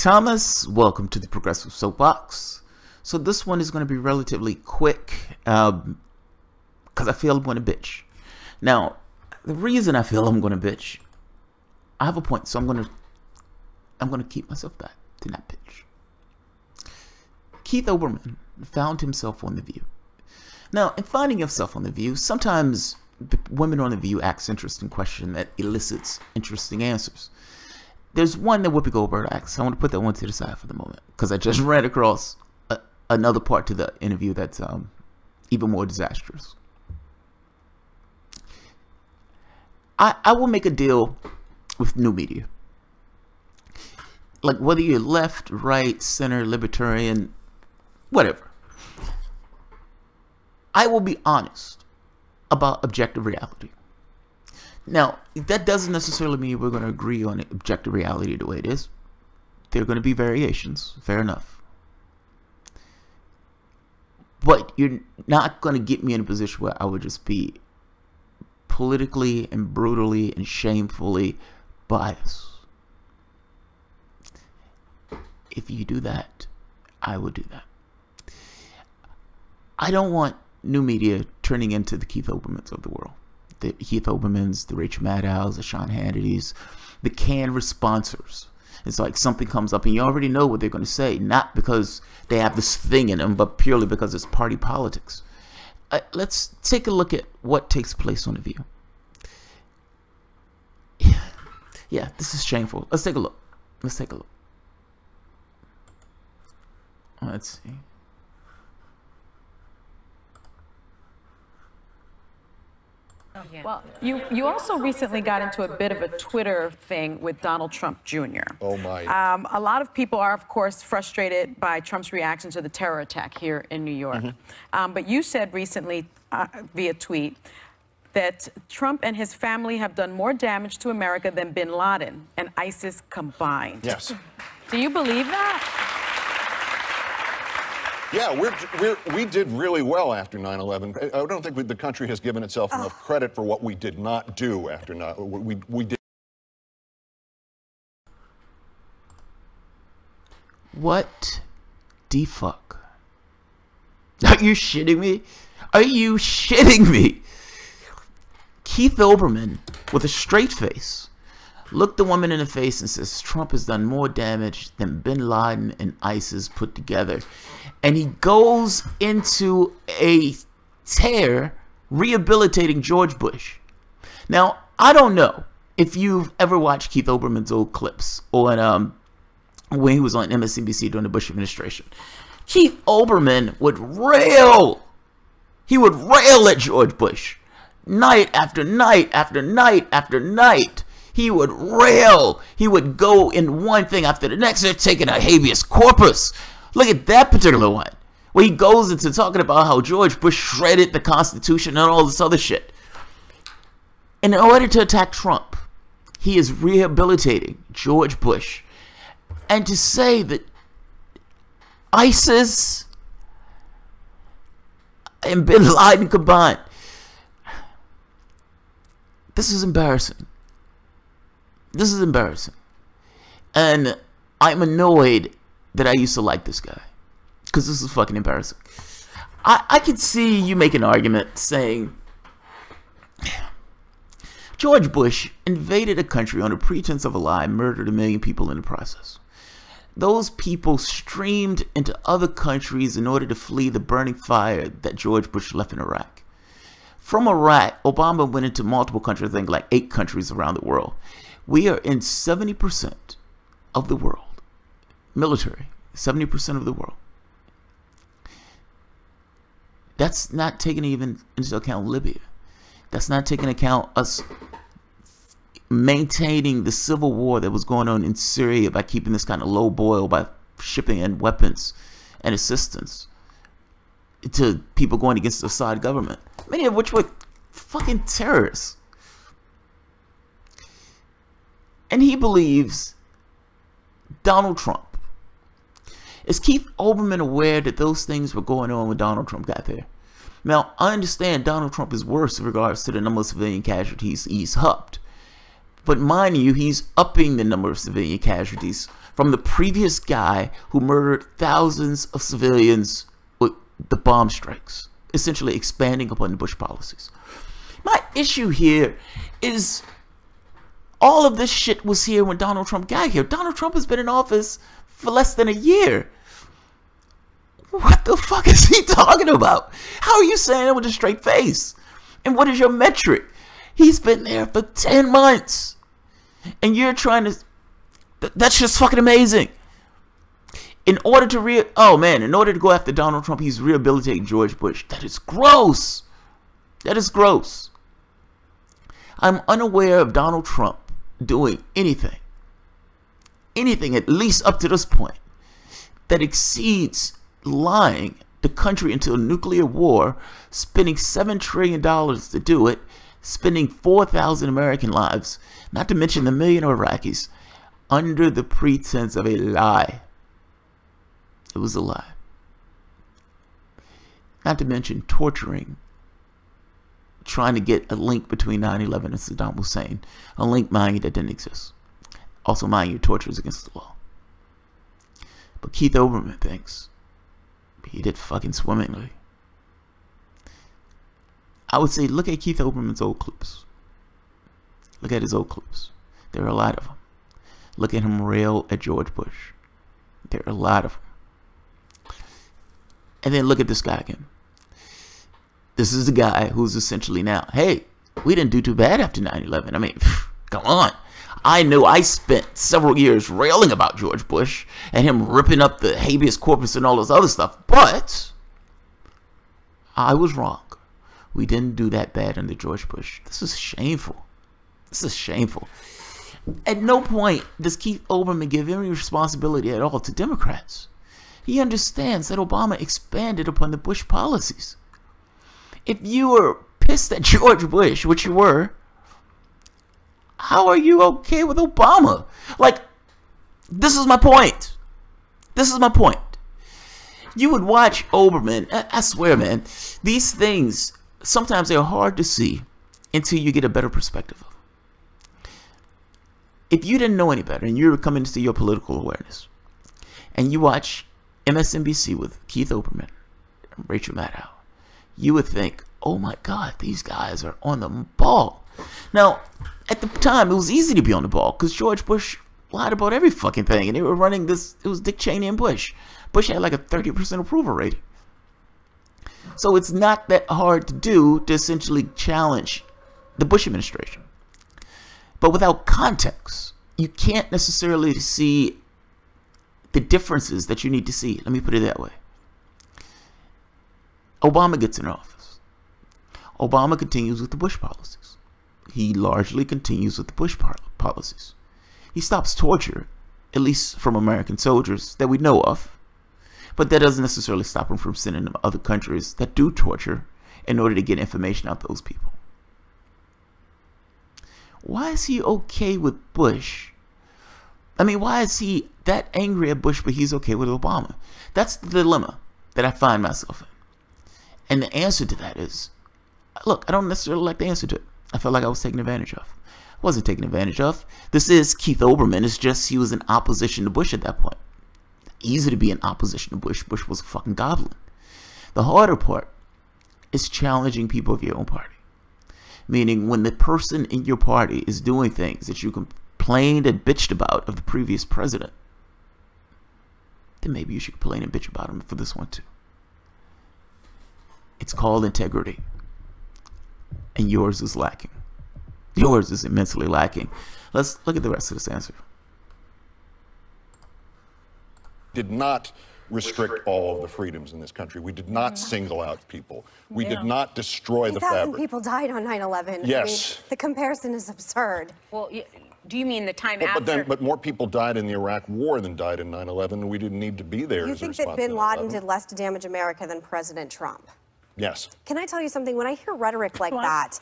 Thomas, welcome to the Progressive Soapbox. So this one is going to be relatively quick because I feel I'm going to bitch. Now, the reason I feel I'm going to bitch, I have a point, so I'm going to keep myself back to not bitch. Keith Olbermann found himself on The View. Now, in finding himself on The View, sometimes women on The View ask interesting questions that elicits interesting answers. There's one that Whoopi Goldberg asks. I want to put that one to the side for the moment because I just ran across another part to the interview that's even more disastrous. I will make a deal with new media. Like whether you're left, right, center, libertarian, whatever. I will be honest about objective reality. Now, that doesn't necessarily mean we're going to agree on objective reality the way it is. There are going to be variations, fair enough. But you're not going to get me in a position where I would just be politically and brutally and shamefully biased. If you do that, I would do that. I don't want new media turning into the Keith Olbermanns of the world. The Keith Olbermanns, the Rachel Maddow's, the Sean Hannity's, the canned responsors. It's like something comes up and you already know what they're going to say, not because they have this thing in them, but purely because it's party politics. Let's take a look at what takes place on The View. Yeah, this is shameful. Let's take a look. Let's take a look. Let's see. Well, you also recently got into a bit of a Twitter thing with Donald Trump Jr. Oh, my. A lot of people are, of course, frustrated by Trump's reaction to the terror attack here in New York. But you said recently via tweet that Trump and his family have done more damage to America than bin Laden and ISIS combined. Yes. Do you believe that? Yeah, we did really well after 9/11. I don't think the country has given itself enough credit for what we did not do after 9/11. We did. What the fuck? Are you shitting me? Are you shitting me? Keith Olbermann, with a straight face, looked the woman in the face and says Trump has done more damage than bin Laden and ISIS put together. And he goes into a tear rehabilitating George Bush. Now, I don't know if you've ever watched Keith Olbermann's old clips or when he was on MSNBC during the Bush administration. Keith Olbermann would rail. He would rail at George Bush. Night after night after night after night. He would rail. He would go in one thing after the next. They're taking a habeas corpus. Look at that particular one, where he goes into talking about how George Bush shredded the Constitution and all this other shit. And in order to attack Trump, he is rehabilitating George Bush. And to say that ISIS and bin Laden combined, this is embarrassing. This is embarrassing. And I'm annoyed that I used to like this guy, because this is fucking embarrassing. I could see you make an argument saying George Bush invaded a country under pretense of a lie, murdered 1 million people in the process. Those people streamed into other countries in order to flee the burning fire that George Bush left in Iraq. From Iraq, Obama went into multiple countries, I think like 8 countries around the world. We are in 70% of the world. Military, 70% of the world. That's not taking even into account Libya. That's not taking into account us maintaining the civil war that was going on in Syria by keeping this kind of low boil, by shipping in weapons and assistance to people going against the Assad government, many of which were fucking terrorists. And he believes Donald Trump. Is Keith Olbermann aware that those things were going on when Donald Trump got there? Now, I understand Donald Trump is worse in regards to the number of civilian casualties he's upped. But mind you, he's upping the number of civilian casualties from the previous guy who murdered thousands of civilians with the bomb strikes, essentially expanding upon the Bush policies. My issue here is all of this shit was here when Donald Trump got here. Donald Trump has been in office for less than a year. What the fuck is he talking about? How are you saying it with a straight face? And what is your metric? He's been there for 10 months. And you're trying to... That's just fucking amazing. In order to in order to go after Donald Trump, he's rehabilitating George Bush. That is gross. That is gross. I'm unaware of Donald Trump doing anything at least up to this point, that exceeds lying the country into a nuclear war, spending $7 trillion to do it, spending 4,000 American lives, not to mention the million Iraqis, under the pretense of a lie. It was a lie. Not to mention torturing, trying to get a link between 9/11 and Saddam Hussein. A link, mind you, that didn't exist. Also, mind you, torture is against the law. But Keith Olbermann thinks he did fucking swimmingly. I would say look at Keith Olbermann's old clips. Look at his old clips. There are a lot of them. Look at him rail at George Bush. There are a lot of them. And then look at this guy again. This is the guy who's essentially now, hey, we didn't do too bad after 9/11. I mean, come on. I know I spent several years railing about George Bush and him ripping up the habeas corpus and all this other stuff, but I was wrong. We didn't do that bad under George Bush. This is shameful. This is shameful. At no point does Keith Olbermann give any responsibility at all to Democrats. He understands that Obama expanded upon the Bush policies. If you were pissed at George Bush, which you were, how are you okay with Obama? Like, this is my point. This is my point. You would watch Olbermann, I swear, man, these things, sometimes they're hard to see until you get a better perspective of them. If you didn't know any better and you're coming to your political awareness, and you watch MSNBC with Keith Olbermann and Rachel Maddow, you would think, oh my God, these guys are on the ball. Now, at the time, it was easy to be on the ball because George Bush lied about every fucking thing. And they were running this, it was Dick Cheney and Bush. Bush had like a 30% approval rating. So it's not that hard to do to essentially challenge the Bush administration. But without context, you can't necessarily see the differences that you need to see. Let me put it that way. Obama gets in office. Obama continues with the Bush policies. He largely continues with the Bush policies. He stops torture, at least from American soldiers that we know of. But that doesn't necessarily stop him from sending them to other countries that do torture in order to get information out to those people. Why is he okay with Bush? I mean, why is he that angry at Bush, but he's okay with Obama? That's the dilemma that I find myself in. And the answer to that is, look, I don't necessarily like the answer to it. I felt like I was taken advantage of. I wasn't taken advantage of. This is Keith Olbermann. It's just he was in opposition to Bush at that point. Easy to be in opposition to Bush. Bush was a fucking goblin. The harder part is challenging people of your own party. Meaning when the person in your party is doing things that you complained and bitched about of the previous president, then maybe you should complain and bitch about him for this one too. It's called integrity. And yours is lacking. Yours is immensely lacking. Let's look at the rest of this answer. Did not restrict all of the freedoms in this country. We did not single out people. We did not destroy the fabric. 8,000 people died on 9/11. Yes. I mean, the comparison is absurd. Well, do you mean the time after? But more people died in the Iraq War than died in 9/11, and we didn't need to be there. You as a think that response bin to Laden 9/11. did less to damage America than President Trump? Yes. Can I tell you something? When I hear rhetoric like that,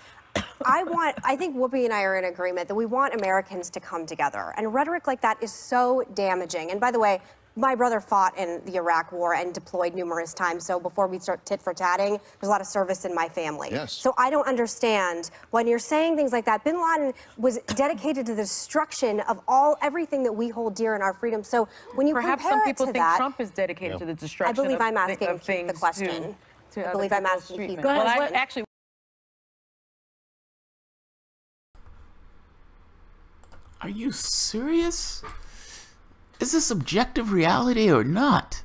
I think Whoopi and I are in agreement that we want Americans to come together. And rhetoric like that is so damaging. And by the way, my brother fought in the Iraq War and deployed numerous times. So before we start tit for tatting, there's a lot of service in my family. Yes. So I don't understand when you're saying things like that. Bin Laden was dedicated to the destruction of everything that we hold dear in our freedom. So when you Perhaps compare some people it to think that, Trump is dedicated to the destruction I believe I'm asking of Keith the things question. to I believe I'm asking Keith the Well, question. actually. Are you serious? Is this objective reality or not?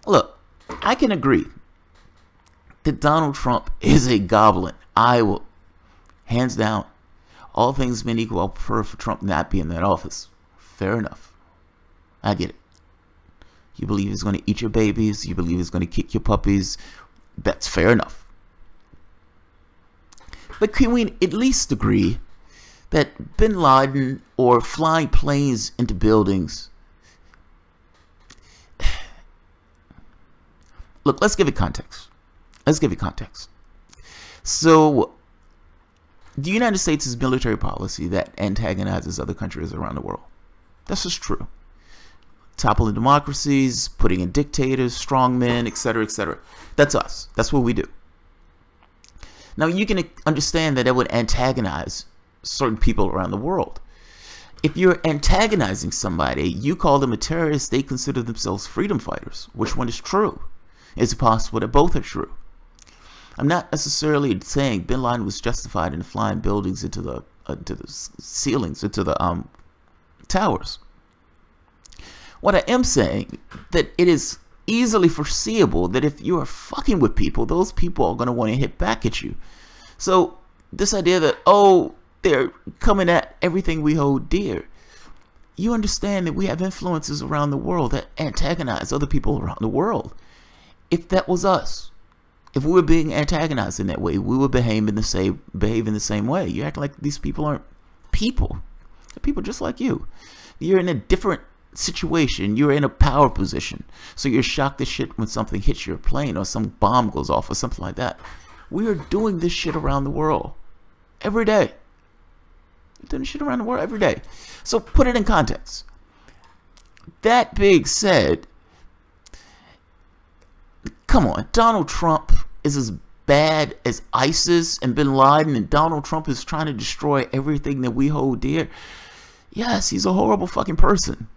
Look, I can agree that Donald Trump is a goblin. I will, hands down, all things being equal, I prefer for Trump not be in that office. Fair enough. I get it. You believe he's going to eat your babies. You believe he's going to kick your puppies. That's fair enough. But can we at least agree that bin Laden or flying planes into buildings... Look, let's give it context. Let's give it context. So, the United States is military policy that antagonizes other countries around the world. This is true. Toppling democracies, putting in dictators, strongmen, etc., etc. That's us. That's what we do. Now, you can understand that that would antagonize certain people around the world. If you're antagonizing somebody, you call them a terrorist, they consider themselves freedom fighters. Which one is true? Is it possible that both are true? I'm not necessarily saying bin Laden was justified in flying buildings into the ceilings, into the towers. What I am saying that it is easily foreseeable that if you are fucking with people, those people are going to want to hit back at you. So this idea that, oh, they're coming at everything we hold dear. You understand that we have influences around the world that antagonize other people around the world. If that was us, if we were being antagonized in that way, we would behave in the same way. You act like these people aren't people. They're people just like you. You're in a different situation. You're in a power position. So you're shocked as shit when something hits your plane or some bomb goes off or something like that. We are doing this shit around the world every day. We're doing this shit around the world every day. So put it in context. That being said, come on, Donald Trump is as bad as ISIS and bin Laden, and Donald Trump is trying to destroy everything that we hold dear. Yes, he's a horrible fucking person.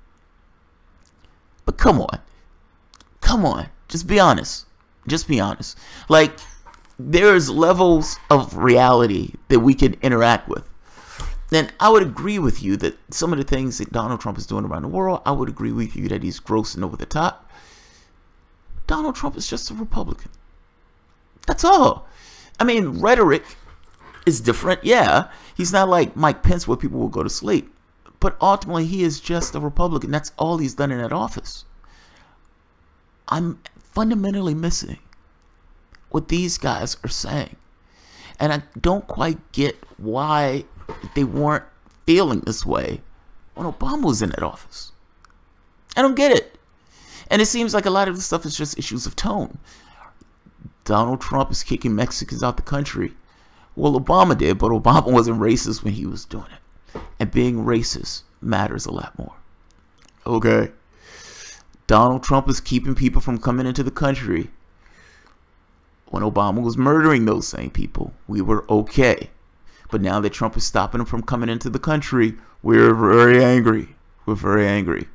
But come on, just be honest. Just be honest. Like, there's levels of reality that we can interact with. Then I would agree with you that some of the things that Donald Trump is doing around the world, I would agree with you that he's gross and over the top. Donald Trump is just a Republican. That's all. I mean, rhetoric is different. Yeah, he's not like Mike Pence where people will go to sleep. But ultimately, he is just a Republican. That's all he's done in that office. I'm fundamentally missing what these guys are saying. And I don't quite get why they weren't feeling this way when Obama was in that office. I don't get it. And it seems like a lot of this stuff is just issues of tone. Donald Trump is kicking Mexicans out the country. Well, Obama did, but Obama wasn't racist when he was doing it. And being racist matters a lot more. Okay. Donald Trump is keeping people from coming into the country. When Obama was murdering those same people, we were okay. But now that Trump is stopping them from coming into the country, we're very angry. We're very angry.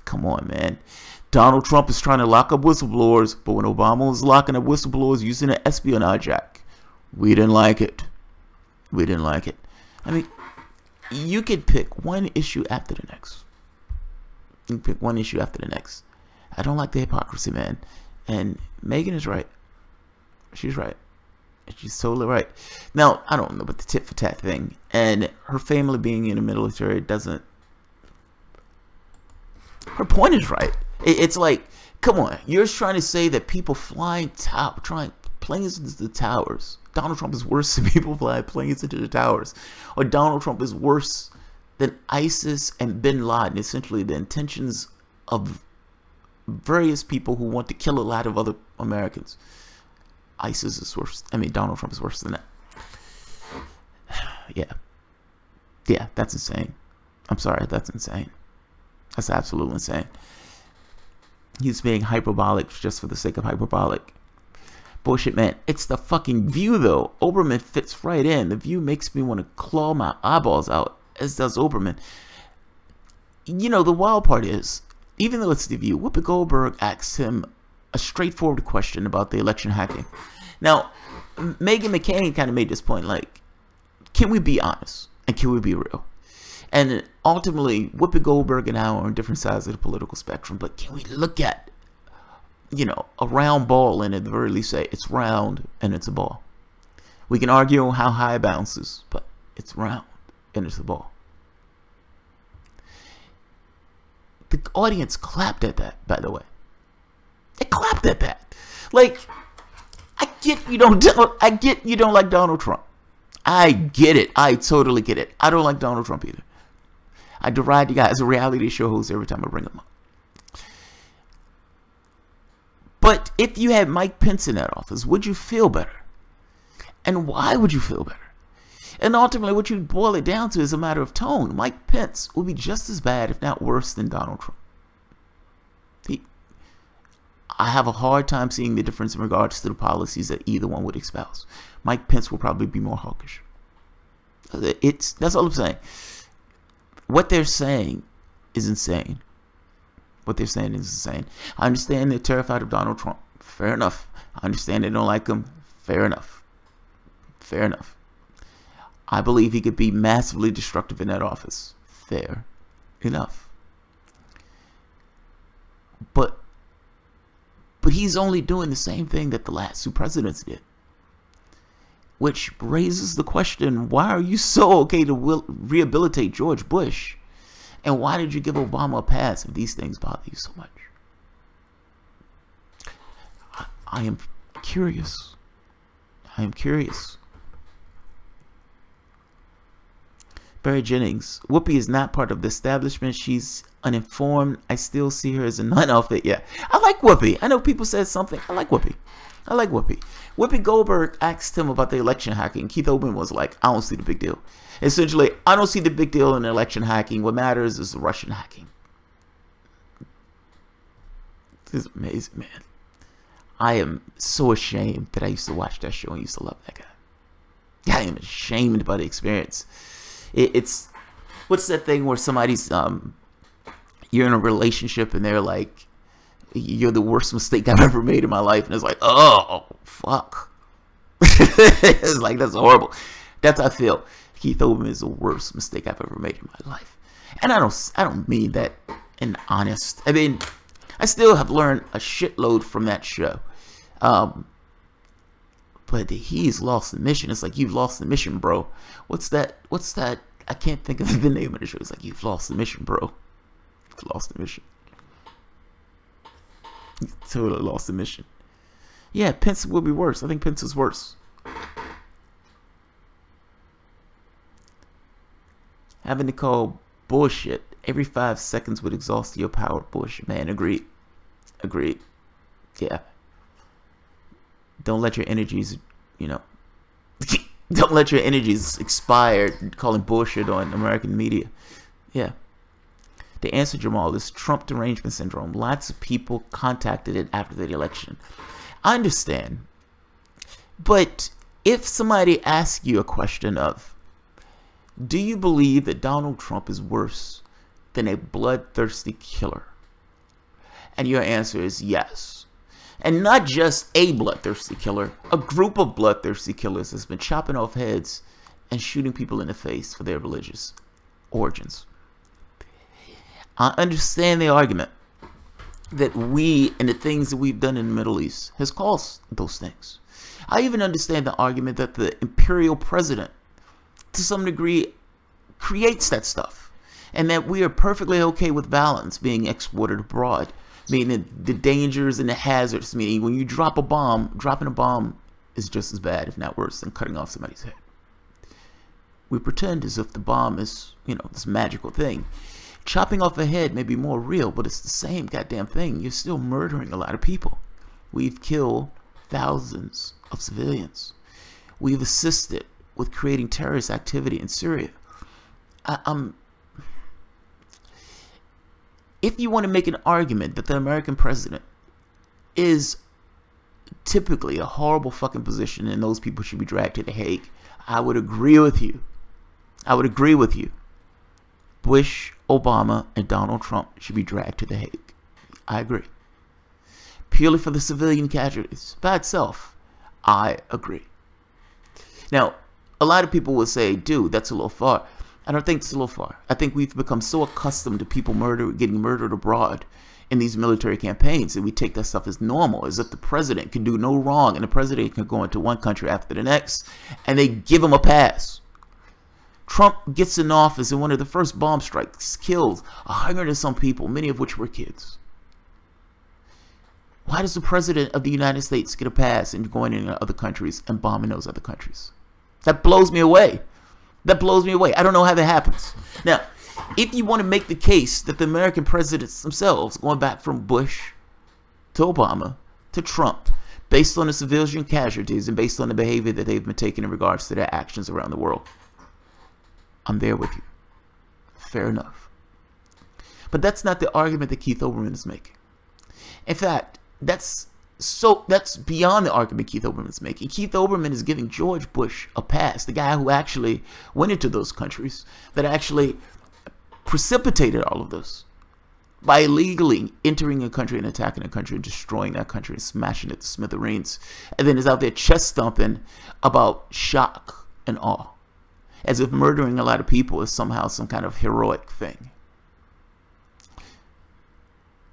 Come on, man. Donald Trump is trying to lock up whistleblowers, but when Obama was locking up whistleblowers using an Espionage Act, we didn't like it. We didn't like it. I mean, you can pick one issue after the next. You can pick one issue after the next. I don't like the hypocrisy, man. And Megan is right. She's right. She's totally right. Now, I don't know about the tit for tat thing. And her family being in the military doesn't... Her point is right. It's like, come on. You're trying to say that people flying planes into the towers. Donald Trump is worse than people flying planes into the towers. Or Donald Trump is worse than ISIS and bin Laden. Essentially, the intentions of various people who want to kill a lot of other Americans. ISIS is worse. I mean, Donald Trump is worse than that. Yeah. Yeah, that's insane. I'm sorry, that's insane. That's absolutely insane. He's being hyperbolic just for the sake of hyperbolic. Bullshit, man. It's the fucking View, though. Olbermann fits right in. The View makes me want to claw my eyeballs out, as does Olbermann. You know, the wild part is, even though it's the View, Whoopi Goldberg asks him a straightforward question about the election hacking. Now, Meghan McCain kind of made this point, like, can we be honest? And can we be real? And ultimately, Whoopi Goldberg and I are on different sides of the political spectrum, but can we look at, you know, a round ball and at the very least say it's round and it's a ball? We can argue on how high it bounces, but it's round and it's a ball. The audience clapped at that, by the way. They clapped at that. Like, I get you don't like Donald Trump. I get it. I totally get it. I don't like Donald Trump either. I deride the guy as a reality show host every time I bring him up. But if you had Mike Pence in that office, would you feel better? And why would you feel better? And ultimately, what you boil it down to is a matter of tone. Mike Pence will be just as bad, if not worse, than Donald Trump. I have a hard time seeing the difference in regards to the policies that either one would espouse. Mike Pence will probably be more hawkish. That's all I'm saying. What they're saying is insane. What they're saying is insane. I understand they're terrified of Donald Trump. Fair enough. I understand they don't like him. Fair enough. Fair enough. I believe he could be massively destructive in that office. Fair enough. But he's only doing the same thing that the last two presidents did. Which raises the question, why are you so okay to rehabilitate George Bush? And why did you give Obama a pass if these things bother you so much? I am curious. I am curious. Barry Jennings. Whoopi is not part of the establishment. She's uninformed. I still see her as a non-outfit. Yeah. I like Whoopi. I know people said something. I like Whoopi. I like Whoopi. Whoopi Goldberg asked him about the election hacking. Keith Olbermann was like, I don't see the big deal. Essentially, I don't see the big deal in election hacking. What matters is the Russian hacking. This is amazing, man. I am so ashamed that I used to watch that show and used to love that guy. I am ashamed by the experience. It's what's that thing where somebody's you're in a relationship and they're like, you're the worst mistake I've ever made in my life, and it's like, oh fuck. It's like, that's horrible. That's how I feel. Keith Olbermann is the worst mistake I've ever made in my life. And I don't mean that in honest. I mean, I still have learned a shitload from that show. But he's lost the mission. It's like, you've lost the mission, bro. What's that? I can't think of the name of the show. It's like, you've lost the mission, bro. You've lost the mission. You totally lost the mission. Yeah, Pence will be worse. I think Pence is worse. Having to call bullshit every 5 seconds would exhaust your power. Bullshit, man. Agreed. Agreed. Yeah. Don't let your energies, don't let your energies expire calling bullshit on American media. Yeah. The answer, Jamal, is Trump derangement syndrome. Lots of people contacted it after the election. I understand. But if somebody asks you a question of, do you believe that Donald Trump is worse than a bloodthirsty killer? And your answer is yes. And not just a bloodthirsty killer. A group of bloodthirsty killers has been chopping off heads and shooting people in the face for their religious origins. I understand the argument that we and the things that we've done in the Middle East has caused those things. I even understand the argument that the imperial president, to some degree, creates that stuff. And that we are perfectly okay with violence being exported abroad. Meaning the dangers and the hazards. Meaning when you drop a bomb, dropping a bomb is just as bad, if not worse, than cutting off somebody's head. We pretend as if the bomb is, this magical thing. Chopping off a head may be more real, but it's the same goddamn thing. You're still murdering a lot of people. We've killed thousands of civilians. We've assisted with creating terrorist activity in Syria. if you want to make an argument that the American president is typically a horrible fucking position and those people should be dragged to The Hague, I would agree with you. I would agree with you. Bush, Obama, and Donald Trump should be dragged to The Hague. I agree. Purely for the civilian casualties. By itself, I agree. Now, a lot of people will say, dude, that's a little far. I don't think it's a little far. I think we've become so accustomed to people getting murdered abroad in these military campaigns that we take that stuff as normal, as if the president can do no wrong and the president can go into one country after the next and they give him a pass. Trump gets in office and one of the first bomb strikes kills 100 and some people, many of which were kids. Why does the president of the United States get a pass in going into other countries and bombing those other countries? That blows me away. That blows me away. I don't know how that happens. Now, if you want to make the case that the American presidents themselves, going back from Bush to Obama to Trump, based on the civilian casualties and based on the behavior that they've been taking in regards to their actions around the world, I'm there with you. Fair enough. But that's not the argument that Keith Olbermann is making. In fact, that's beyond the argument Keith Olbermann is making. Keith Olbermann is giving George Bush a pass, the guy who actually went into those countries, that actually precipitated all of this by illegally entering a country and attacking a country and destroying that country and smashing it to smithereens, and then is out there chest thumping about shock and awe, as if murdering a lot of people is somehow some kind of heroic thing.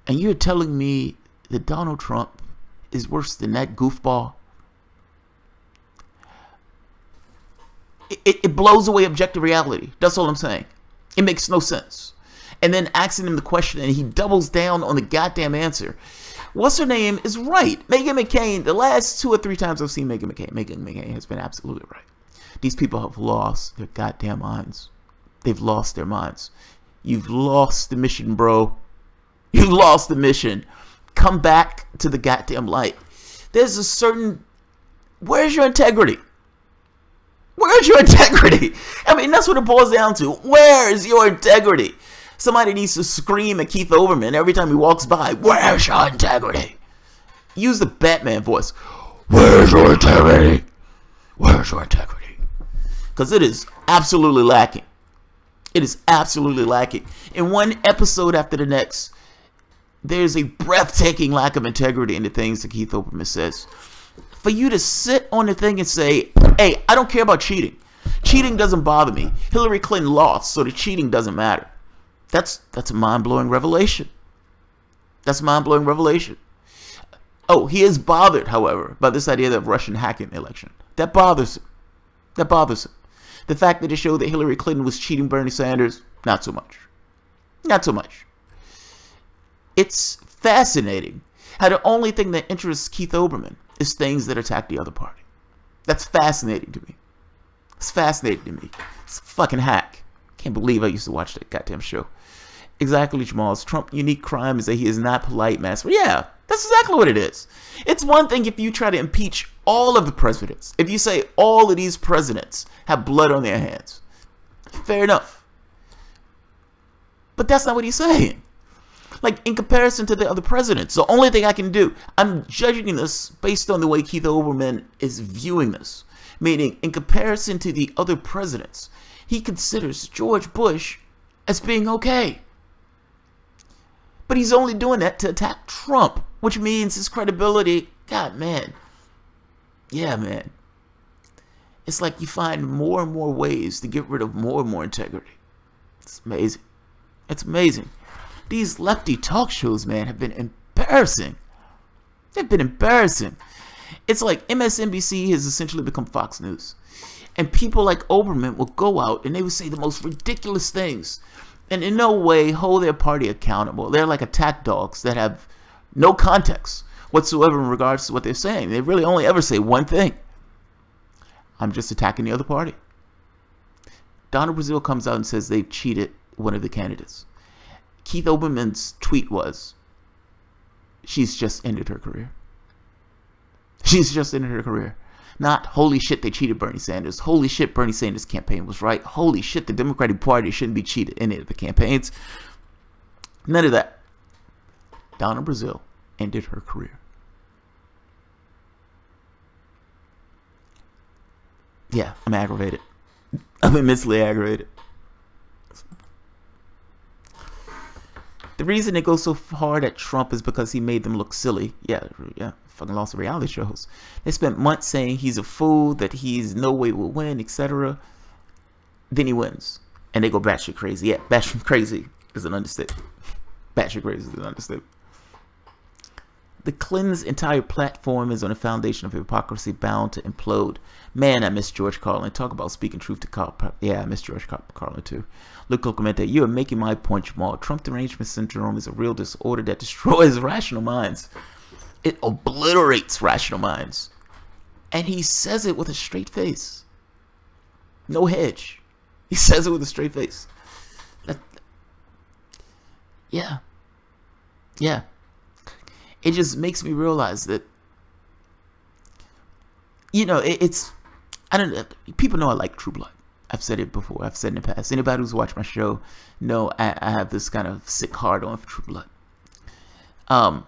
And you're telling me that Donald Trump is worse than that goofball? It blows away objective reality. That's all I'm saying. It makes no sense. And then asking him the question and he doubles down on the goddamn answer. What's her name is right. Meghan McCain, the last 2 or 3 times I've seen Meghan McCain has been absolutely right. These people have lost their goddamn minds. They've lost their minds. You've lost the mission, bro. You've lost the mission. Come back to the goddamn light. There's a certain... Where's your integrity? Where's your integrity? I mean, that's what it boils down to. Where's your integrity? Somebody needs to scream at Keith Olbermann every time he walks by. Where's your integrity? Use the Batman voice. Where's your integrity? Where's your integrity? Because it is absolutely lacking. It is absolutely lacking. In one episode after the next, there's a breathtaking lack of integrity in the things that Keith Olbermann says. For you to sit on the thing and say, hey, I don't care about cheating. Cheating doesn't bother me. Hillary Clinton lost, so the cheating doesn't matter. That's a mind-blowing revelation. That's a mind-blowing revelation. Oh, he is bothered, however, by this idea of Russian hacking the election. That bothers him. That bothers him. The fact that it showed that Hillary Clinton was cheating Bernie Sanders, not so much. Not so much. It's fascinating how the only thing that interests Keith Olbermann is things that attack the other party. That's fascinating to me. It's fascinating to me. It's a fucking hack. Can't believe I used to watch that goddamn show. Exactly, Jamal's Trump's unique crime is that he is not polite, master. Yeah, that's exactly what it is. It's one thing if you try to impeach all of the presidents. If you say all of these presidents have blood on their hands. Fair enough. But that's not what he's saying. Like, in comparison to the other presidents, the only thing I can do, I'm judging this based on the way Keith Olbermann is viewing this. Meaning, in comparison to the other presidents, he considers George Bush as being okay. But he's only doing that to attack Trump, which means his credibility, God, man. Yeah, man. It's like you find more and more ways to get rid of more and more integrity. It's amazing. It's amazing. These lefty talk shows, man, have been embarrassing. They've been embarrassing. It's like MSNBC has essentially become Fox News. And people like Olbermann will go out and they will say the most ridiculous things. And in no way hold their party accountable. They're like attack dogs that have no context whatsoever in regards to what they're saying. They really only ever say one thing. I'm just attacking the other party. Donna Brazile comes out and says they've cheated one of the candidates. Keith Olbermann's tweet was, she's just ended her career. She's just ended her career. Not, holy shit, they cheated Bernie Sanders. Holy shit, Bernie Sanders' campaign was right. Holy shit, the Democratic Party shouldn't be cheated in any of the campaigns. None of that. down in Brazil ended her career. Yeah, I'm aggravated. I'm immensely aggravated. The reason it goes so hard at Trump is because he made them look silly. Yeah, fucking lost the reality shows. They spent months saying he's a fool, that he's no way will win, etc. Then he wins. And they go batshit crazy. Yeah, batshit crazy is an understatement. Batshit crazy is an understatement. The Clintons' entire platform is on a foundation of hypocrisy bound to implode. Man, I miss George Carlin. Talk about speaking truth to Carlin. Yeah, I miss George Carlin too. Luke Clemente, you are making my point, Jamal. Trump derangement syndrome is a real disorder that destroys rational minds. It obliterates rational minds. And he says it with a straight face. No hedge. He says it with a straight face. Yeah. Yeah. It just makes me realize that, you know, I don't know, people know I like True Blood. I've said it before. I've said it in the past. Anybody who's watched my show know I have this kind of sick hard on for True Blood.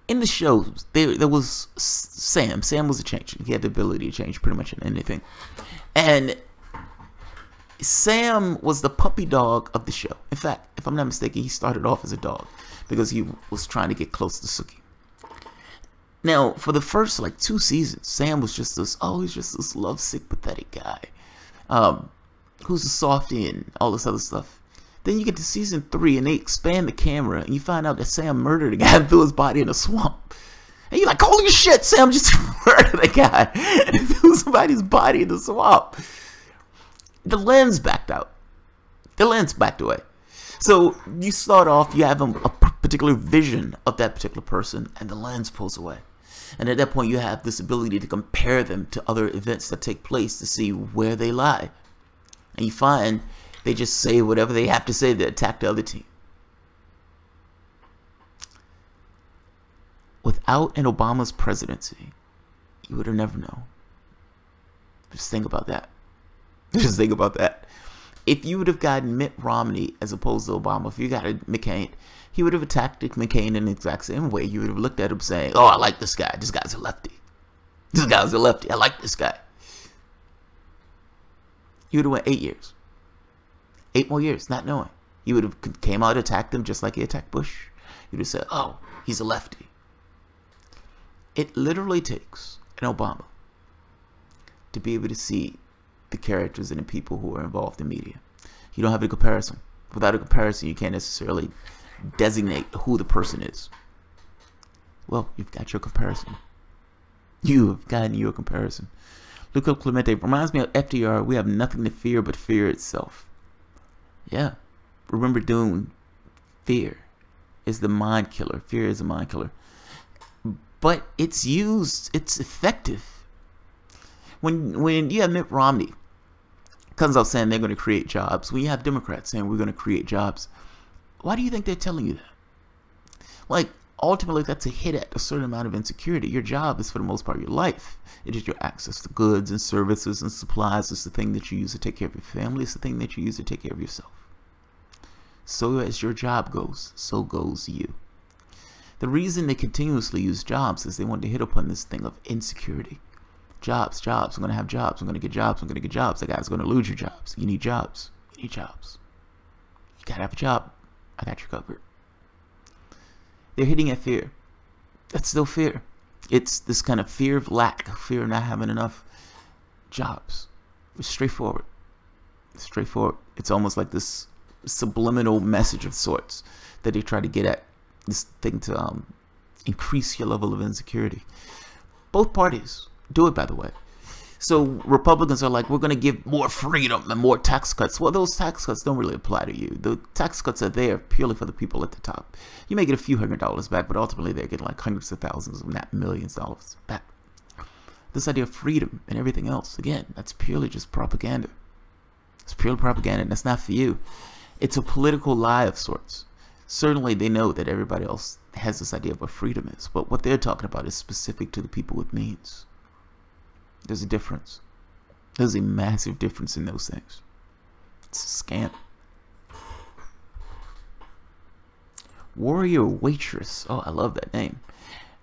In the show, there was Sam. Sam was a change. He had the ability to change pretty much anything. And Sam was the puppy dog of the show. In fact, if I'm not mistaken, he started off as a dog because he was trying to get close to Suki. Now, for the first like 2 seasons, Sam was just this, he's just this lovesick, pathetic guy, who's a softie and all this other stuff. Then you get to season 3 and they expand the camera and you find out that Sam murdered a guy and threw his body in a swamp. And you're like, holy shit, Sam just murdered a guy and threw somebody's body in the swamp. The lens backed out. The lens backed away. So you start off, you have a particular vision of that particular person, and the lens pulls away. And at that point, you have this ability to compare them to other events that take place to see where they lie. And you find they just say whatever they have to say to attack the other team. Without an Obama's presidency, you would have never known. Just think about that. Just think about that. If you would have gotten Mitt Romney as opposed to Obama, if you got a McCain, he would have attacked McCain in the exact same way. You would have looked at him saying, oh, I like this guy. This guy's a lefty. This guy's a lefty. I like this guy. You would have went 8 years. 8 more years, not knowing. You would have came out and attacked him just like he attacked Bush. You would have said, oh, he's a lefty. It literally takes an Obama to be able to see the characters and the people who are involved in media. You don't have a comparison. Without a comparison, you can't necessarily designate who the person is. Well, you've got your comparison. You have gotten your comparison. Luca Clemente reminds me of FDR. We have nothing to fear but fear itself. Yeah. Remember Dune. Fear is the mind killer. Fear is a mind killer. But it's used. It's effective. When you have Mitt Romney comes out saying they're going to create jobs, when you have Democrats saying we're going to create jobs, why do you think they're telling you that? Like, ultimately, that's a hit at a certain amount of insecurity. Your job is, for the most part, your life. It is your access to goods and services and supplies. It's the thing that you use to take care of your family. It's the thing that you use to take care of yourself. So as your job goes, so goes you. The reason they continuously use jobs is they want to hit upon this thing of insecurity. Jobs. I'm going to have jobs. I'm going to get jobs. I'm going to get jobs. That guy's going to lose your jobs. You need jobs. You need jobs. You got to have a job. I got you covered. They're hitting at fear. That's still fear. It's this kind of fear of lack, fear of not having enough jobs. It's straightforward. It's straightforward. It's almost like this subliminal message of sorts that they try to get at. This thing to increase your level of insecurity. Both parties do it, by the way. So Republicans are like, we're going to give more freedom and more tax cuts. Well, those tax cuts don't really apply to you. The tax cuts are there purely for the people at the top. You may get a few $100s back, but ultimately they're getting like hundreds of thousands, if not millions of dollars back. This idea of freedom and everything else, again, that's purely just propaganda. It's purely propaganda, and that's not for you. It's a political lie of sorts. Certainly they know that everybody else has this idea of what freedom is, but what they're talking about is specific to the people with means. There's a difference. There's a massive difference in those things. It's a scam. Warrior Waitress. Oh, I love that name.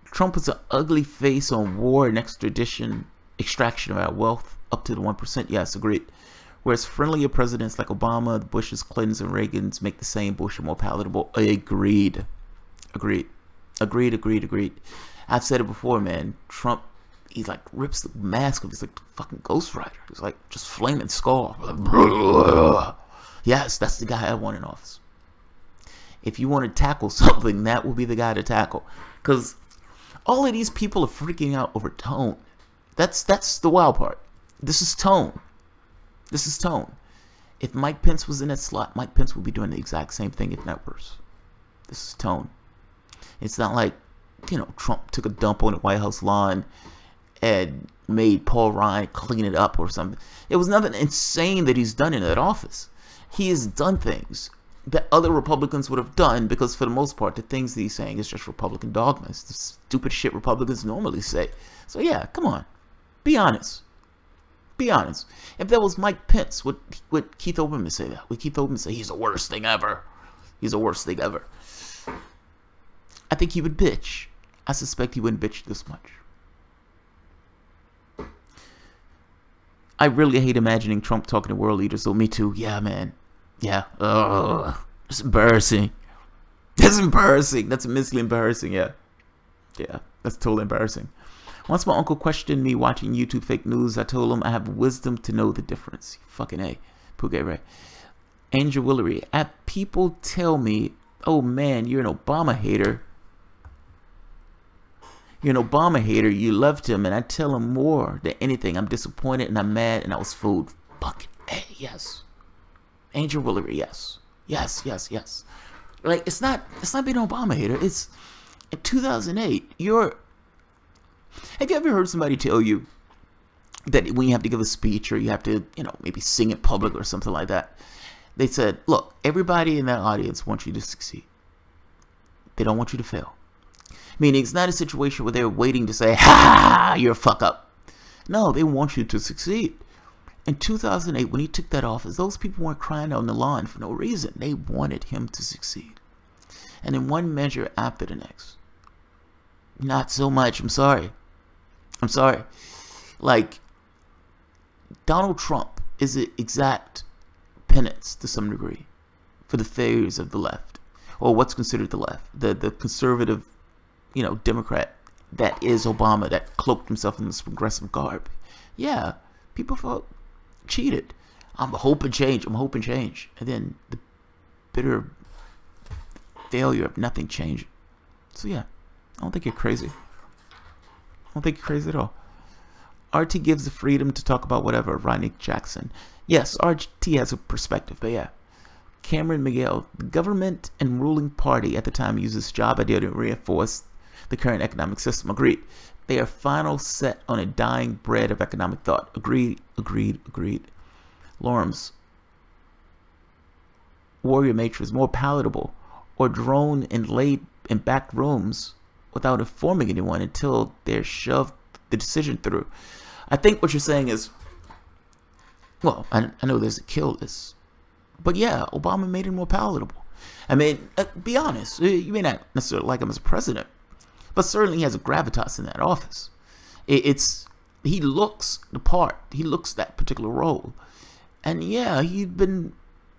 Trump puts an ugly face on war and extradition, extraction of our wealth up to the 1%. Yes, agreed. Whereas friendlier presidents like Obama, the Bushes, Clintons, and Reagans make the same bullshit more palatable. Agreed. Agreed. Agreed, agreed, agreed. I've said it before, man. Trump, he like rips the mask off. He's like the fucking Ghost Rider. He's like just flaming skull. Like, yes, that's the guy I want in office. If you want to tackle something, that will be the guy to tackle. Because all of these people are freaking out over tone. That's the wild part. This is tone. This is tone. If Mike Pence was in that slot, Mike Pence would be doing the exact same thing, if not worse. This is tone. It's not like, you know, Trump took a dump on the White House lawn and made Paul Ryan clean it up or something. It was nothing insane that he's done in that office. He has done things that other Republicans would have done, because for the most part, the things that he's saying is just Republican dogmas. The stupid shit Republicans normally say. So yeah, come on. Be honest. Be honest. If that was Mike Pence, would Keith Olbermann say that? Would Keith Olbermann say he's the worst thing ever? He's the worst thing ever. I think he would bitch. I suspect he wouldn't bitch this much. I really hate imagining Trump talking to world leaders, so me too. Yeah, man. Yeah. Ugh. It's embarrassing. That's embarrassing. That's immensely embarrassing, yeah. Yeah, that's totally embarrassing. Once my uncle questioned me watching YouTube fake news, I told him I have wisdom to know the difference. Fucking A. Poogie Ray. Angel Willery. I have people tell me, oh man, you're an Obama hater. You're an Obama hater. You loved him. And I tell him more than anything. I'm disappointed and I'm mad and I was fooled. Fucking A. Yes. Angel Willery. Yes. Yes, yes, yes. Like, it's not being an Obama hater. It's in 2008. Have you ever heard somebody tell you that when you have to give a speech or you have to, you know, maybe sing in public or something like that, they said, look, everybody in that audience wants you to succeed. They don't want you to fail. Meaning it's not a situation where they're waiting to say, ha, you're a fuck up. No, they want you to succeed. In 2008, when he took that office, those people weren't crying on the lawn for no reason. They wanted him to succeed. And in one measure after the next, not so much. I'm sorry. I'm sorry. Like, Donald Trump is an exact penance to some degree for the failures of the left, or what's considered the left, the conservative, you know, Democrat that is Obama, that cloaked himself in this progressive garb. Yeah, people felt cheated. I'm hoping change. I'm hoping change, and then the bitter failure of nothing changing. So yeah, I don't think you're crazy. I don't think you're crazy at all. RT gives the freedom to talk about whatever. Rodney Jackson. Yes, RT has a perspective, but yeah. Cameron Miguel. The government and ruling party at the time used this job idea to reinforce the current economic system. Agreed. They are final set on a dying bread of economic thought. Agreed, agreed, agreed. Lorms. Warrior Matrix. More palatable. Or drone and laid in back rooms without informing anyone until they're shoved the decision through. I think what you're saying is, well, I know there's a kill list, but yeah, Obama made it more palatable. I mean, be honest, you may not necessarily like him as a president, but certainly he has a gravitas in that office. He looks the part. He looks that particular role. And yeah, he'd been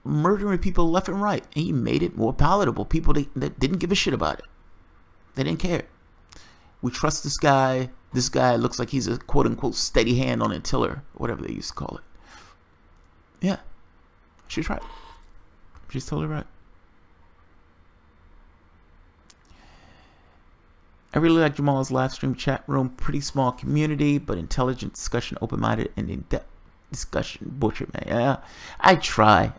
murdering people left and right, and he made it more palatable. People that didn't give a shit about it. They didn't care. We trust this guy. This guy looks like he's a quote-unquote steady hand on a tiller, whatever they used to call it. Yeah, she's right. She's totally right. I really like Jamal's live stream chat room. Pretty small community, but intelligent discussion, open-minded, and in-depth discussion. Butcher, man. Yeah, I try.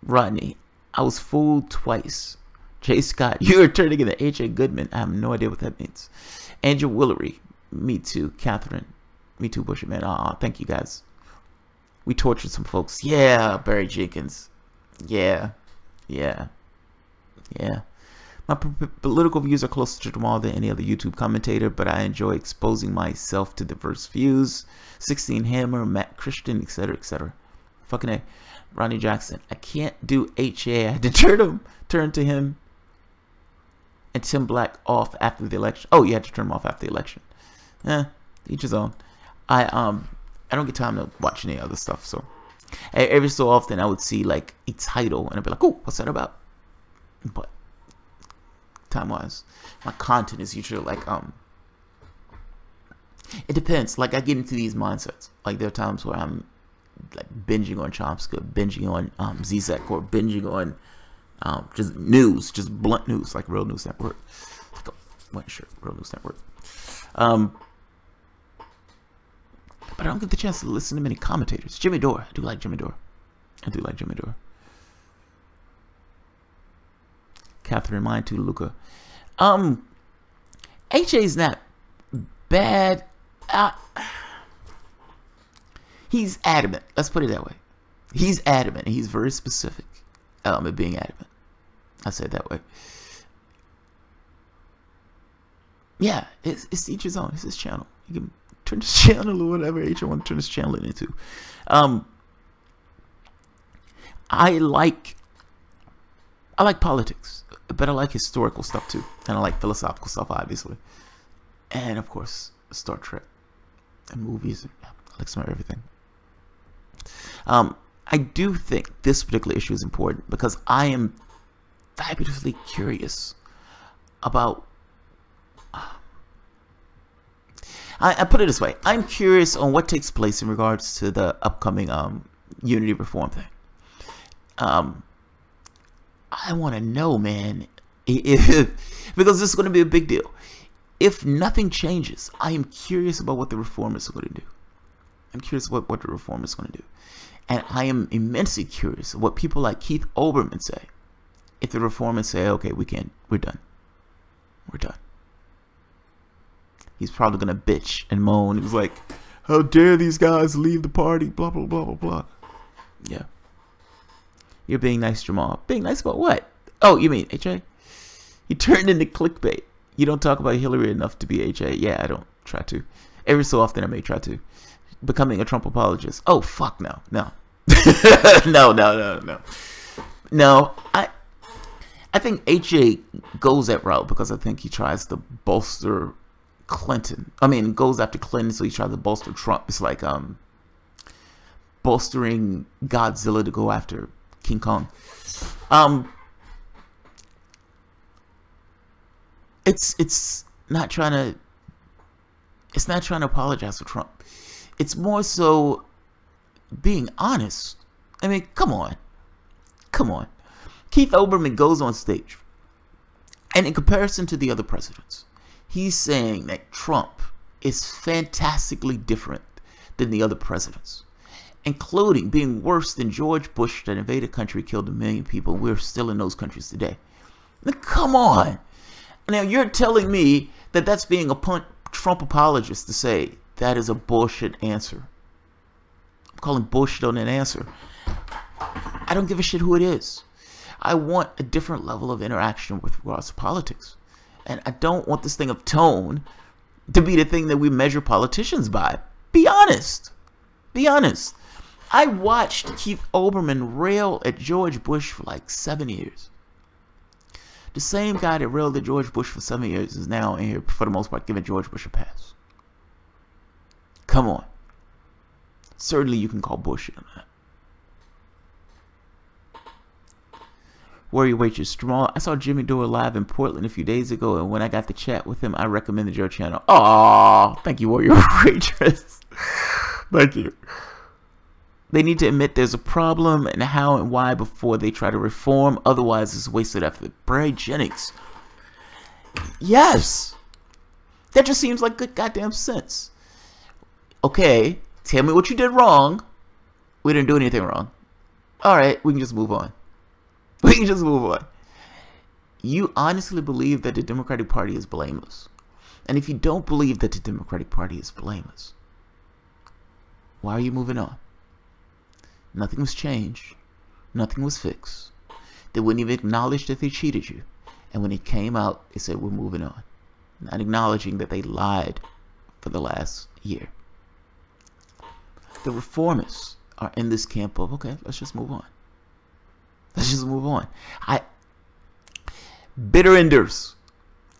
Rodney, I was fooled twice. Jay Scott, you are turning into H.A. Goodman. I have no idea what that means. Angel Willery, me too. Catherine, me too, Butcher, man. Thank you guys. We tortured some folks. Yeah, Barry Jenkins. Yeah. My political views are closer to Jamal than any other YouTube commentator, but I enjoy exposing myself to diverse views. 16 Hammer, Matt Christian, etc., etc. Fucking A. Ronnie Jackson. I can't do HA. I had to turn to him and Tim Black off after the election. Oh, you had to turn him off after the election. Each his own. I don't get time to watch any other stuff, so every so often I would see like a title and I'd be like, oh, what's that about? But time-wise, my content is usually like it depends. Like, I get into these mindsets. Like, there are times where I'm like binging on Chomsky, binging on Zizek, or binging on just news, just blunt news, like Real News Network. Like, sure, Real News Network. But I don't get the chance to listen to many commentators. Jimmy Dore, I do like Jimmy Dore. Catherine Mine to Luca. HA's not bad. He's adamant. Let's put it that way. He's adamant. He's very specific at being adamant. I say it that way. Yeah, it's each his own. It's his channel. You can turn this channel or whatever HA want to turn this channel into. I like politics, but I like historical stuff too, and I like philosophical stuff, obviously, and of course Star Trek and movies. I like some of everything. I do think this particular issue is important because I am fabulously curious about. I put it this way: I'm curious on what takes place in regards to the upcoming unity reform thing. I want to know, man, because this is going to be a big deal. If nothing changes, I am curious about what the reformers are going to do. I'm curious what the reformers are going to do. And I am immensely curious what people like Keith Olbermann say. If the reformers say, okay, we're done. We're done. He's probably going to bitch and moan. He was like, how dare these guys leave the party, blah, blah, blah, blah, blah. Yeah. You're being nice, Jamal. Being nice about what? Oh, you mean HA? You turned into clickbait. You don't talk about Hillary enough to be HA. Yeah, I don't try to. Every so often I may try to. Becoming a Trump apologist. Oh, fuck no. No. No, I think HA goes that route because I think he tries to bolster Clinton. I mean, goes after Clinton, so he tries to bolster Trump. It's like bolstering Godzilla to go after King Kong. It's not trying to apologize for Trump. It's more so being honest. I mean, come on. Keith Olbermann goes on stage, and in comparison to the other presidents, he's saying that Trump is fantastically different than the other presidents, including being worse than George Bush that invaded a country, killed 1 million people. We're still in those countries today. Now, come on. Now, you're telling me that that's being a Trump apologist to say that is a bullshit answer. I'm calling bullshit on that answer. I don't give a shit who it is. I want a different level of interaction with regards to politics. And I don't want this thing of tone to be the thing that we measure politicians by. Be honest. Be honest. I watched Keith Olbermann rail at George Bush for like 7 years. The same guy that railed at George Bush for 7 years is now in here, for the most part, giving George Bush a pass. Come on. Certainly you can call bullshit on that. Warrior Waitress Jamal, I saw Jimmy Dore live in Portland a few days ago, and when I got to chat with him, I recommended your channel. Aww, thank you, Warrior Waitress. Thank you. They need to admit there's a problem and how and why before they try to reform. Otherwise, it's wasted effort. Bray Jennings. Yes. That just seems like good goddamn sense. Okay, tell me what you did wrong. We didn't do anything wrong. All right, we can just move on. We can just move on. You honestly believe that the Democratic Party is blameless. And if you don't believe that the Democratic Party is blameless, why are you moving on? Nothing was changed. Nothing was fixed. They wouldn't even acknowledge that they cheated you. And when it came out, they said, we're moving on. Not acknowledging that they lied for the last year. The reformists are in this camp of, okay, let's just move on. Let's just move on. Bitter enders.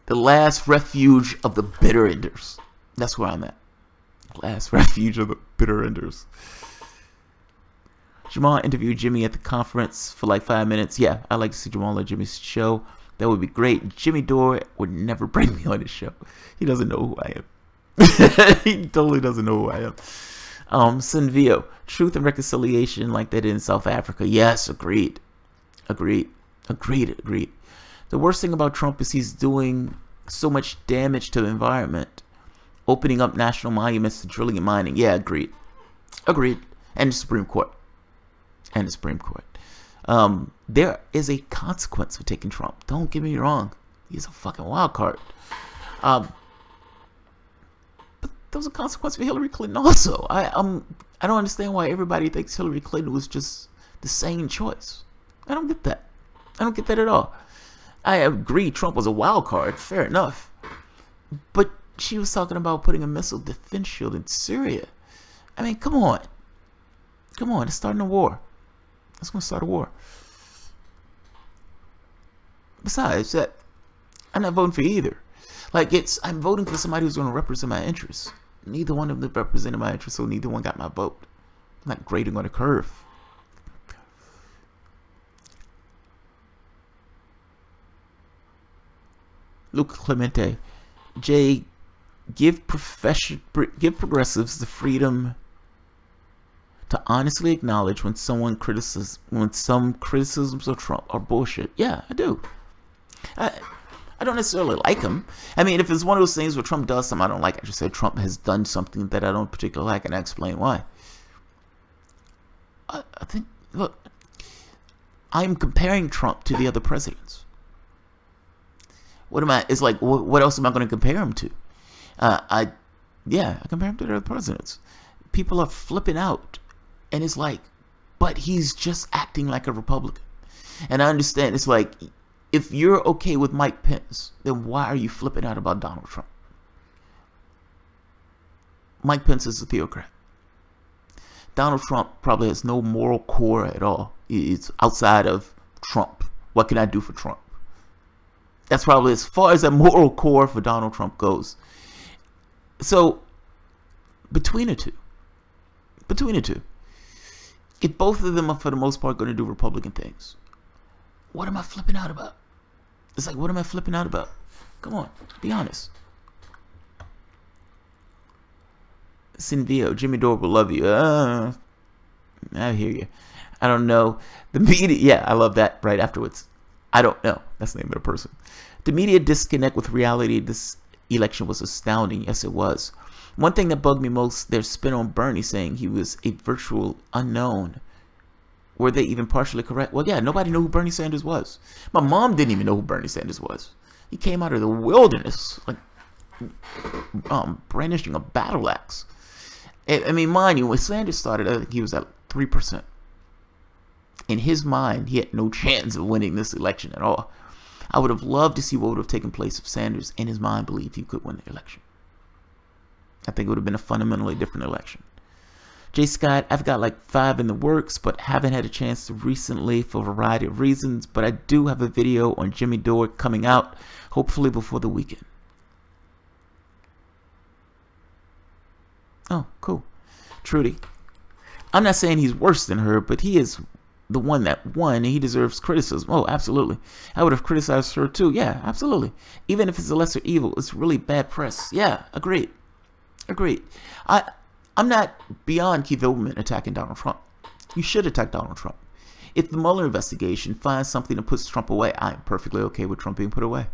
The last refuge of the bitter enders. That's where I'm at. Last refuge of the bitter enders. Jamal interviewed Jimmy at the conference for like 5 minutes. Yeah, I like to see Jamal on Jimmy's show. That would be great. Jimmy Dore would never bring me on his show. He doesn't know who I am. He totally doesn't know who I am. Sinvio, truth and reconciliation like they did in South Africa. Yes, agreed. Agreed. The worst thing about Trump is he's doing so much damage to the environment. Opening up national monuments to drilling and mining. Yeah, agreed. And the Supreme Court. There is a consequence for taking Trump. Don't get me wrong. He's a fucking wild card. But there was a consequence for Hillary Clinton also. I don't understand why everybody thinks Hillary Clinton was just the sane choice. I don't get that. I don't get that at all. I agree Trump was a wild card. Fair enough. But she was talking about putting a missile defense shield in Syria. I mean, come on. It's starting a war. It's going to start a war. Besides, I'm not voting for either. Like, I'm voting for somebody who's going to represent my interests. Neither one of them represented my interests, so neither one got my vote. I'm not grading on a curve. Luca Clemente, Jay, give progressives the freedom to honestly acknowledge when some criticisms of Trump are bullshit. Yeah, I do. I don't necessarily like him. I mean, if it's one of those things where Trump does something I don't like, I just say Trump has done something that I don't particularly like, and I explain why. I think, look, I'm comparing Trump to the other presidents. What else am I going to compare him to? I compare him to the other presidents. People are flipping out, and it's like, but he's just acting like a Republican. And I understand, it's like, if you're okay with Mike Pence, then why are you flipping out about Donald Trump? Mike Pence is a theocrat. Donald Trump probably has no moral core at all. It's outside of Trump. What can I do for Trump? That's probably as far as that moral core for Donald Trump goes. So, between the two, if both of them are for the most part going to do Republican things, what am I flipping out about? It's like, what am I flipping out about? Come on, be honest. Sinvio, Jimmy Dore will love you. I hear you. I don't know. The media, yeah, I love that right afterwards. I don't know. That's the name of the person. The media disconnect with reality. This election was astounding. Yes, it was. One thing that bugged me most, their spin on Bernie saying he was a virtual unknown. Were they even partially correct? Well, yeah, nobody knew who Bernie Sanders was. My mom didn't even know who Bernie Sanders was. He came out of the wilderness, like brandishing a battle axe. I mean, mind you, when Sanders started, I think he was at 3%. In his mind, he had no chance of winning this election at all. I would have loved to see what would have taken place if Sanders, in his mind, believed he could win the election. I think it would have been a fundamentally different election. Jay Scott, I've got like 5 in the works, but haven't had a chance to recently for a variety of reasons. But I do have a video on Jimmy Dore coming out, hopefully before the weekend. Oh, cool. Trudy. I'm not saying he's worse than her, but he is the one that won, and he deserves criticism. Oh, absolutely. I would have criticized her too. Yeah, absolutely. Even if it's a lesser evil, it's really bad press. Yeah, agreed. I'm not beyond Keith Olbermann attacking Donald Trump. You should attack Donald Trump. If the Mueller investigation finds something that puts Trump away, I am perfectly okay with Trump being put away.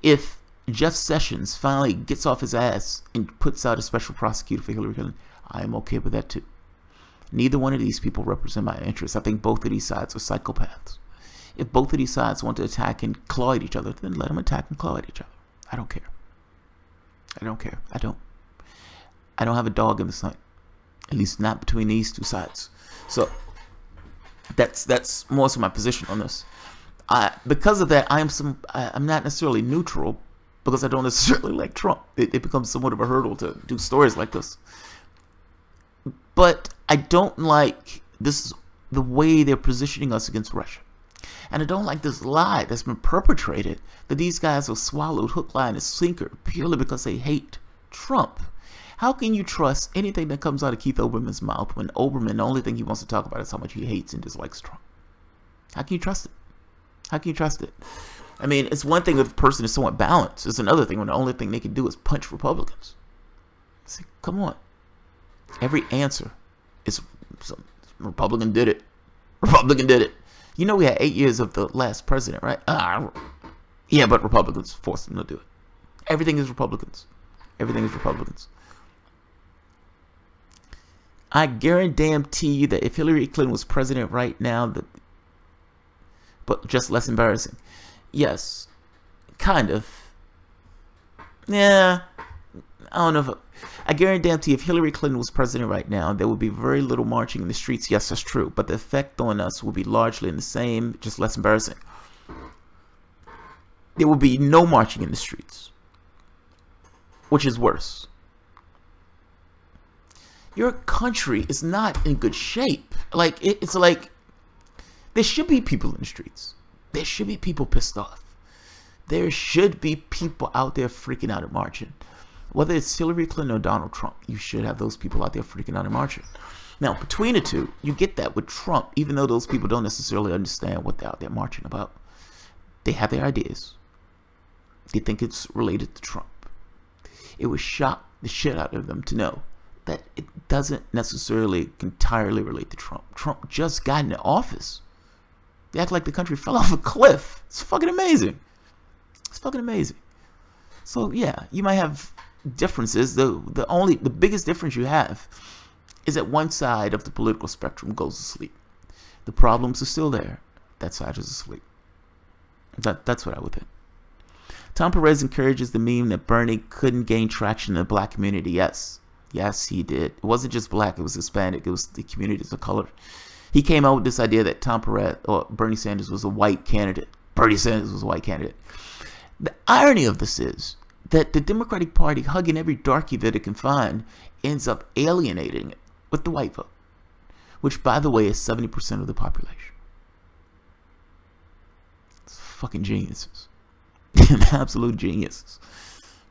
If Jeff Sessions finally gets off his ass and puts out a special prosecutor for Hillary Clinton, I am okay with that too. Neither one of these people represent my interests. I think both of these sides are psychopaths. If both of these sides want to attack and claw at each other, then let them attack and claw at each other. I don't care. I don't have a dog in this fight. At least not between these two sides. So that's more so my position on this. Because of that, I'm not necessarily neutral, because I don't necessarily like Trump. It becomes somewhat of a hurdle to do stories like this. But I don't like the way they're positioning us against Russia. And I don't like this lie that's been perpetrated that these guys have swallowed hook, line, and sinker purely because they hate Trump. How can you trust anything that comes out of Keith Olbermann's mouth when Olbermann, the only thing he wants to talk about is how much he hates and dislikes Trump? How can you trust it? How can you trust it? I mean, it's one thing if a person is somewhat balanced. It's another thing when the only thing they can do is punch Republicans. See, come on. Every answer is Republican did it. Republican did it. You know we had 8 years of the last president, right? Yeah, but Republicans forced them to do it. Everything is Republicans. Everything is Republicans. I guarantee you that if Hillary Clinton was president right now, but just less embarrassing. Yes, kind of. Yeah, I don't know. I guarantee if Hillary Clinton was president right now, there would be very little marching in the streets. Yes, that's true. But the effect on us will be largely the same, just less embarrassing. There will be no marching in the streets, which is worse. Your country is not in good shape. Like, it's like there should be people in the streets. There should be people pissed off. There should be people out there freaking out and marching. Whether it's Hillary Clinton or Donald Trump, you should have those people out there freaking out and marching. Now, between the two, you get that with Trump, even though those people don't necessarily understand what they're out there marching about. They have their ideas. They think it's related to Trump. It would shock the shit out of them to know that it doesn't necessarily entirely relate to Trump. Trump just got into office. They act like the country fell off a cliff. It's fucking amazing. It's fucking amazing. So yeah, you might have differences. The biggest difference you have is that one side of the political spectrum goes to sleep. The problems are still there. That side is asleep. That's what I would think. Tom Perez encourages the meme that Bernie couldn't gain traction in the black community. Yes, he did. It wasn't just black, it was Hispanic, it was the communities of color. He came out with this idea that Tom Perez or Bernie Sanders was a white candidate. Bernie Sanders was a white candidate. The irony of this is that the Democratic Party, hugging every darkie that it can find, ends up alienating it with the white vote, which, by the way, is 70% of the population. It's fucking geniuses. Absolute geniuses.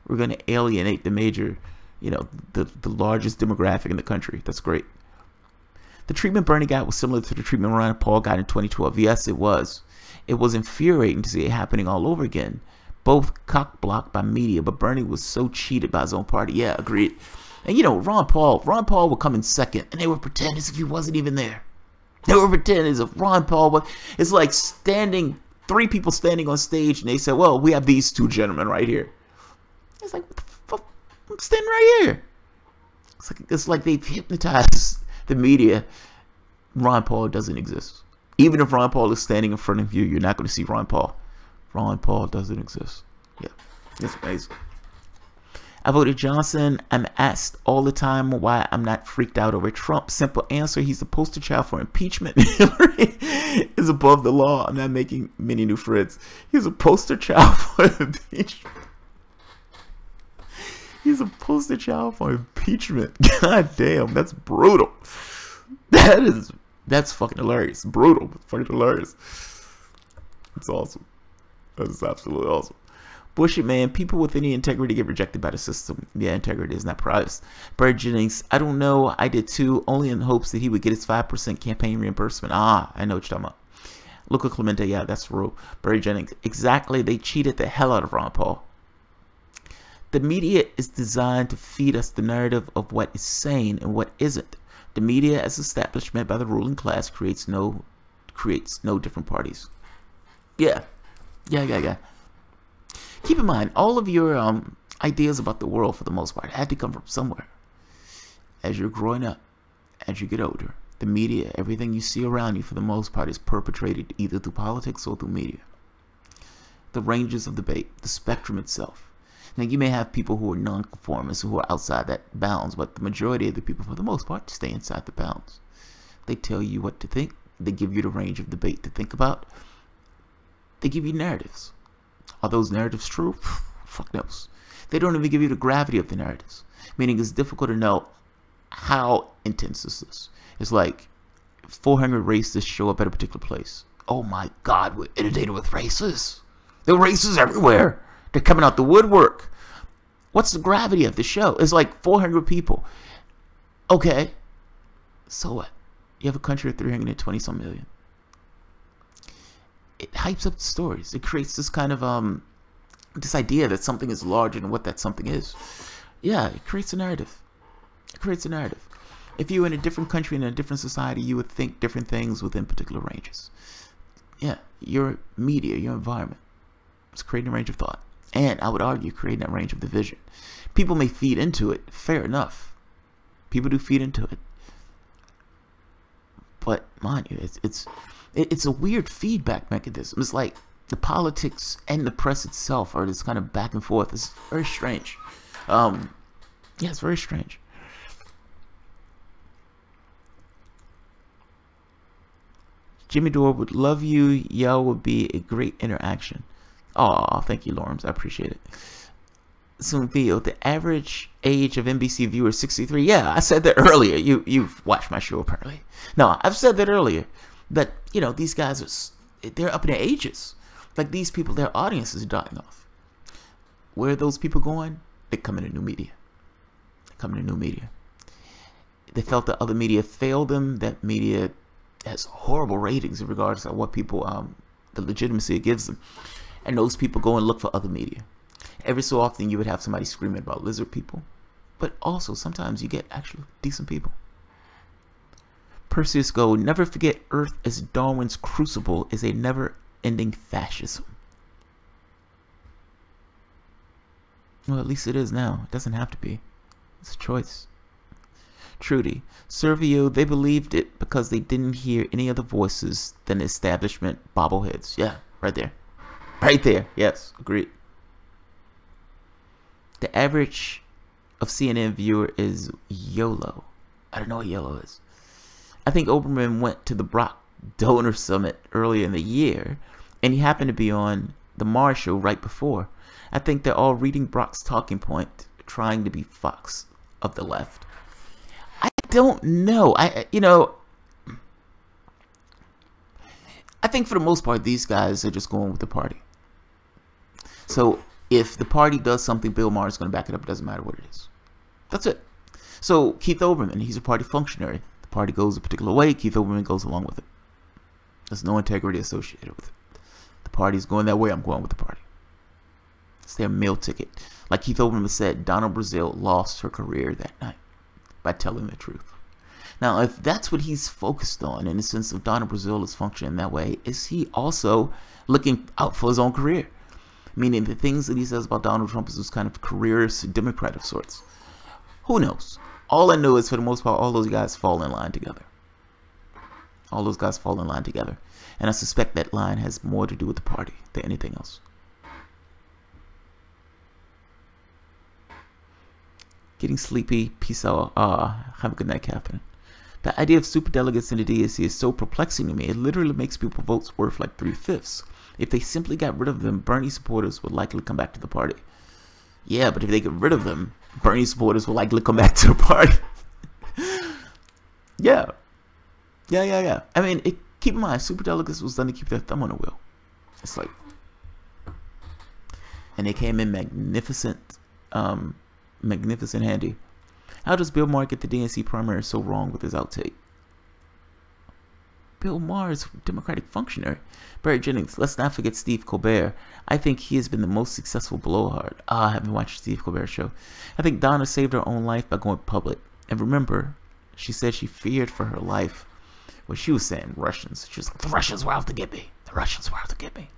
We're going to alienate the major, the largest demographic in the country. That's great. The treatment Bernie got was similar to the treatment Ron Paul got in 2012. Yes, it was. It was infuriating to see it happening all over again. Both cock-blocked by media, but Bernie was so cheated by his own party. Yeah, agreed. And Ron Paul would come in second, and they would pretend as if he wasn't even there. They would pretend as if Ron Paul was. It's like three people standing on stage, and they said, well, we have these two gentlemen right here. It's like, what the fuck? I'm standing right here. It's like they've hypnotized the media. Ron Paul doesn't exist. Even if Ron Paul is standing in front of you, you're not going to see Ron Paul. Ron Paul doesn't exist. Yeah, it's amazing. I voted Johnson. I'm asked all the time why I'm not freaked out over Trump. Simple answer, he's the poster child for impeachment. Hillary is above the law. I'm not making many new friends. He's a poster child for impeachment. He's a poster child for impeachment. God damn, that's brutal. That's fucking hilarious. Brutal, but fucking hilarious. It's awesome. That is absolutely awesome. Bullshit, man. People with any integrity get rejected by the system. Yeah, integrity is not prized. Barry Jennings, I don't know. I did too, only in hopes that he would get his 5% campaign reimbursement. I know what you're talking about. Luca Clemente, yeah, that's real. Barry Jennings, exactly. They cheated the hell out of Ron Paul. The media is designed to feed us the narrative of what is sane and what isn't. The media, as establishment by the ruling class, creates no different parties. Yeah. Keep in mind, all of your ideas about the world, for the most part, had to come from somewhere. As you're growing up, as you get older, the media, everything you see around you, for the most part, is perpetrated either through politics or through media. The ranges of debate, the spectrum itself. Now, you may have people who are non-conformists, who are outside that bounds, but the majority of the people, for the most part, stay inside the bounds. They tell you what to think. They give you the range of debate to think about. They give you narratives. Are those narratives true? Fuck knows. They don't even give you the gravity of the narratives, meaning it's difficult to know how intense this is. It's like 400 racists show up at a particular place. oh my God, we're inundated with racists. There are racists everywhere. They're coming out the woodwork. What's the gravity of the show? It's like 400 people. Okay. So what? You have a country of 320 some million. It hypes up the stories. It creates this kind of this idea that something is larger than what that something is. Yeah, it creates a narrative. It creates a narrative. If you were in a different country and in a different society, you would think different things within particular ranges. Yeah, your media, your environment, it's creating a range of thought. And I would argue creating that range of division. People may feed into it, fair enough. People do feed into it. But mind you, it's a weird feedback mechanism. It's like the politics and the press itself are this kind of back and forth. It's very strange. Yeah, it's very strange. Jimmy Dore would love you. Y'all would be a great interaction. Oh, thank you, Lawrence. I appreciate it. Soon Theo, the average age of NBC viewers 63. Yeah, I said that earlier. You've watched my show apparently. No, I've said that earlier. That, you know, these guys they're up in their ages. Like these people, their audiences are dying off. Where are those people going? They come into new media. They come into new media. They felt that other media failed them. That media has horrible ratings in regards to what people, the legitimacy it gives them. And those people go and look for other media. Every so often you would have somebody screaming about lizard people. But also sometimes you get actual decent people. Perseus Go, never forget Earth as Darwin's crucible is a never-ending fascism. Well, at least it is now. It doesn't have to be. It's a choice. Trudy, Servio, they believed it because they didn't hear any other voices than the establishment bobbleheads. Yeah, right there. Right there. Yes, agreed. The average of CNN viewer is YOLO. I don't know what YOLO is. I think Olbermann went to the Brock Donor Summit earlier in the year, and he happened to be on the Mars show right before. I think they're all reading Brock's talking point, trying to be Fox of the left. I don't know. I think for the most part, these guys are just going with the party. So if the party does something, Bill Maher is going to back it up. It doesn't matter what it is. That's it. So Keith Olbermann, he's a party functionary. The party goes a particular way. Keith Olbermann goes along with it. There's no integrity associated with it. The party's going that way. I'm going with the party. It's their meal ticket. Like Keith Olbermann said, Donna Brazile lost her career that night by telling the truth. Now, if that's what he's focused on, in the sense of Donna Brazile is functioning that way, is he also looking out for his own career? Meaning the things that he says about Donald Trump is this kind of careerist Democrat of sorts. Who knows? All I know is, for the most part, all those guys fall in line together. All those guys fall in line together. And I suspect that line has more to do with the party than anything else. Getting sleepy. Peace out. Have a good night, Catherine. The idea of superdelegates in the DNC is so perplexing to me. It literally makes people's votes worth like 3/5. If they simply got rid of them, Bernie supporters would likely come back to the party. Yeah, but if they get rid of them, Bernie supporters will likely come back to the party. Yeah. I mean, keep in mind, superdelegates was done to keep their thumb on the wheel. It's like, and they came in magnificent handy. How does Bill Maher get the DNC primary so wrong with his outtake? Bill Maher is a Democratic functionary. Barry Jennings, let's not forget Steve Colbert. I think he has been the most successful blowhard. I haven't watched Steve Colbert's show. I think Donna saved her own life by going public. And remember, she said she feared for her life. Well, she was saying Russians. She was like, the Russians were out to get me. The Russians were out to get me.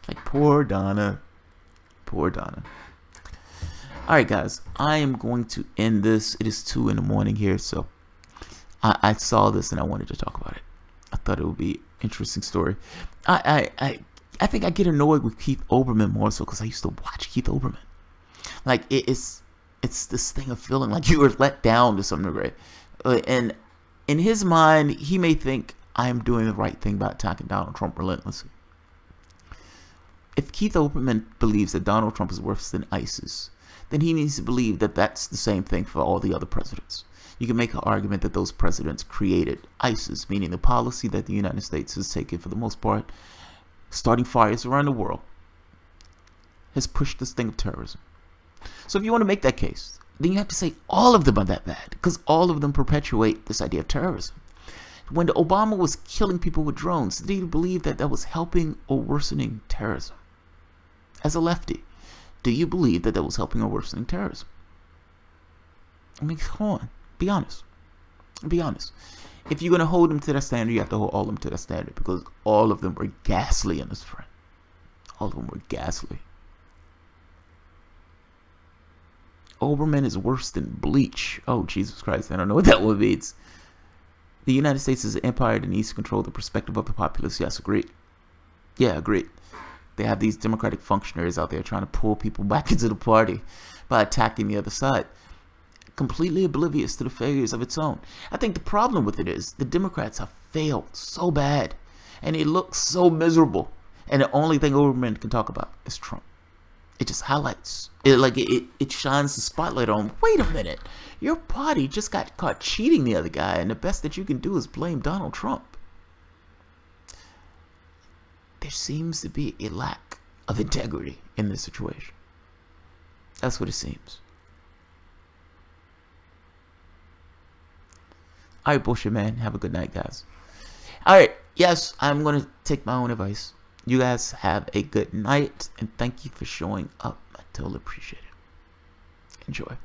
Like, poor Donna. Poor Donna. Alright, guys. I am going to end this. It is 2 in the morning here, so I saw this and I wanted to talk about it. I thought it would be an interesting story. I think I get annoyed with Keith Olbermann more so because I used to watch Keith Olbermann. Like, it's this thing of feeling like you were let down to some degree. And in his mind, he may think I am doing the right thing by attacking Donald Trump relentlessly. If Keith Olbermann believes that Donald Trump is worse than ISIS, then he needs to believe that that's the same thing for all the other presidents. You can make an argument that those presidents created ISIS, meaning the policy that the United States has taken for the most part, starting fires around the world, has pushed this thing of terrorism. So if you want to make that case, then you have to say all of them are that bad, because all of them perpetuate this idea of terrorism. When Obama was killing people with drones, did you believe that that was helping or worsening terrorism? As a lefty, do you believe that that was helping or worsening terrorism? I mean, come on, be honest. Be honest. If you're going to hold them to that standard, you have to hold all of them to that standard, because all of them were ghastly in this front. All of them were ghastly. Olbermann is worse than bleach. Oh, Jesus Christ, I don't know what that one means. The United States is an empire that needs to control the perspective of the populace. Yes, agreed. Yeah, agreed. They have these democratic functionaries out there trying to pull people back into the party by attacking the other side, completely oblivious to the failures of its own. I think the problem with it is the Democrats have failed so bad, and it looks so miserable, and the only thing Olbermann can talk about is Trump. It just highlights it, like it shines the spotlight on, wait a minute, your party just got caught cheating the other guy, and the best that you can do is blame Donald Trump. There seems to be a lack of integrity in this situation. That's what it seems. Alright, bullshit man, have a good night, guys. Alright, yes, I'm gonna take my own advice. You guys have a good night, and thank you for showing up. I totally appreciate it. Enjoy.